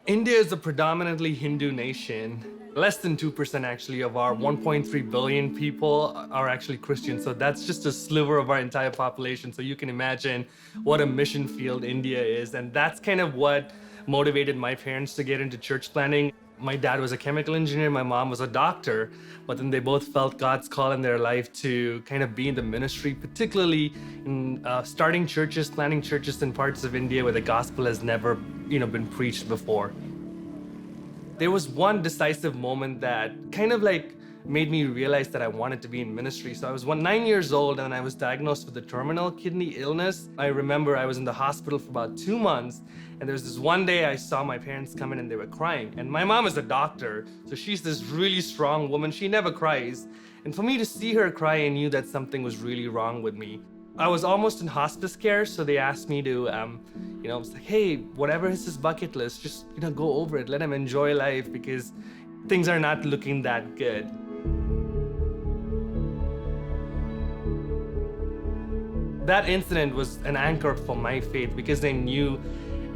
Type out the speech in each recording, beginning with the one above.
India is a predominantly Hindu nation. Less than 2% actually of our 1.3 billion people are actually Christian. So that's just a sliver of our entire population. So you can imagine what a mission field India is. And that's kind of what motivated my parents to get into church planting. My dad was a chemical engineer, my mom was a doctor, but then they both felt God's call in their life to kind of be in the ministry, particularly in starting churches, planting churches in parts of India where the gospel has never, been preached before. There was one decisive moment that kind of like made me realize that I wanted to be in ministry. So I was 9 years old and I was diagnosed with a terminal kidney illness. I remember I was in the hospital for about 2 months, and there was this one day I saw my parents come in and they were crying. And my mom is a doctor, so she's this really strong woman. She never cries. And for me to see her cry, I knew that something was really wrong with me. I was almost in hospice care, so they asked me to, I was like, hey, whatever is his bucket list, just, go over it. Let him enjoy life because things are not looking that good. That incident was an anchor for my faith because I knew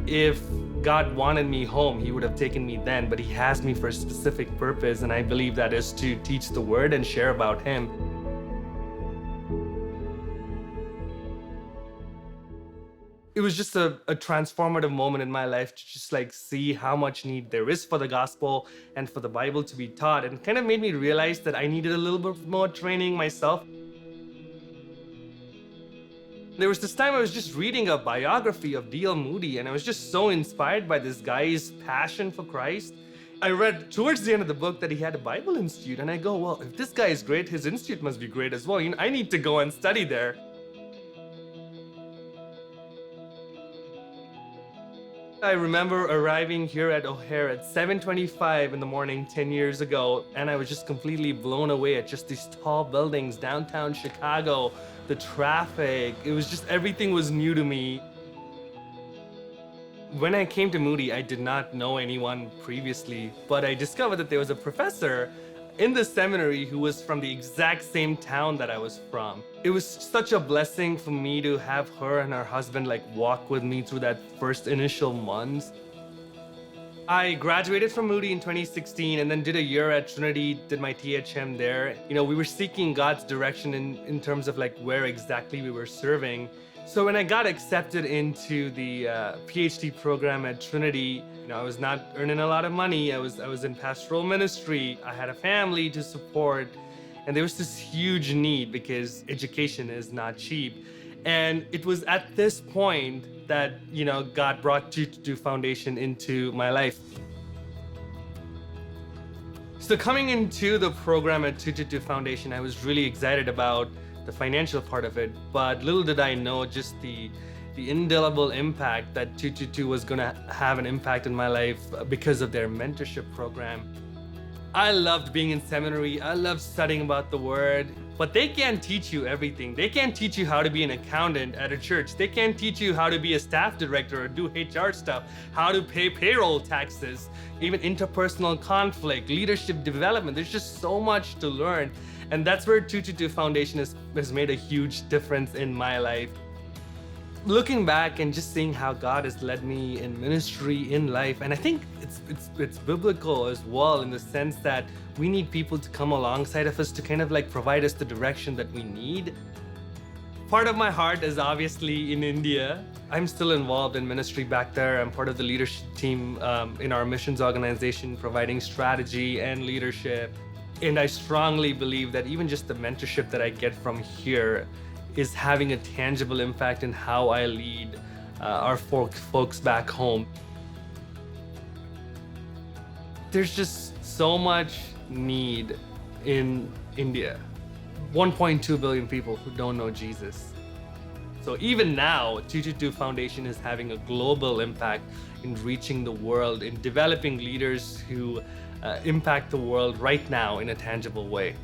if God wanted me home, he would have taken me then, but he has me for a specific purpose, and I believe that is to teach the word and share about him. It was just a transformative moment in my life to just like see how much need there is for the gospel and for the Bible to be taught, and kind of made me realize that I needed a little bit more training myself. There was this time I was just reading a biography of D.L. Moody, and I was just so inspired by this guy's passion for Christ. I read towards the end of the book that he had a Bible institute, and I go, well, if this guy is great, his institute must be great as well. I need to go and study there. I remember arriving here at O'Hare at 7:25 in the morning 10 years ago, and I was just completely blown away at just these tall buildings, downtown Chicago, the traffic. It was just, everything was new to me. When I came to Moody, I did not know anyone previously, but I discovered that there was a professor in the seminary who was from the exact same town that I was from. It was such a blessing for me to have her and her husband like walk with me through that first initial months. I graduated from Moody in 2016 and then did a year at Trinity, did my THM there. We were seeking God's direction in terms of like where exactly we were serving. So when I got accepted into the PhD program at Trinity, I was not earning a lot of money. I was in pastoral ministry. I had a family to support, and there was this huge need because education is not cheap. And it was at this point that, God brought 222 Foundation into my life. So coming into the program at 222 Foundation, I was really excited about the financial part of it, but little did I know just the indelible impact that 222 was going to have an impact in my life because of their mentorship program. I loved being in seminary. I loved studying about the word, but they can't teach you everything. They can't teach you how to be an accountant at a church. They can't teach you how to be a staff director or do HR stuff, how to pay payroll taxes, even interpersonal conflict, leadership development. There's just so much to learn. And that's where 222 Foundation has made a huge difference in my life. Looking back and just seeing how God has led me in ministry, in life, and I think it's biblical as well in the sense that we need people to come alongside of us to kind of like provide us the direction that we need. Part of my heart is obviously in India. I'm still involved in ministry back there. I'm part of the leadership team in our missions organization, providing strategy and leadership. And I strongly believe that even just the mentorship that I get from here is having a tangible impact in how I lead our folks back home. There's just so much need in India. 1.2 billion people who don't know Jesus. So even now, 222 Foundation is having a global impact in reaching the world, in developing leaders who impact the world right now in a tangible way.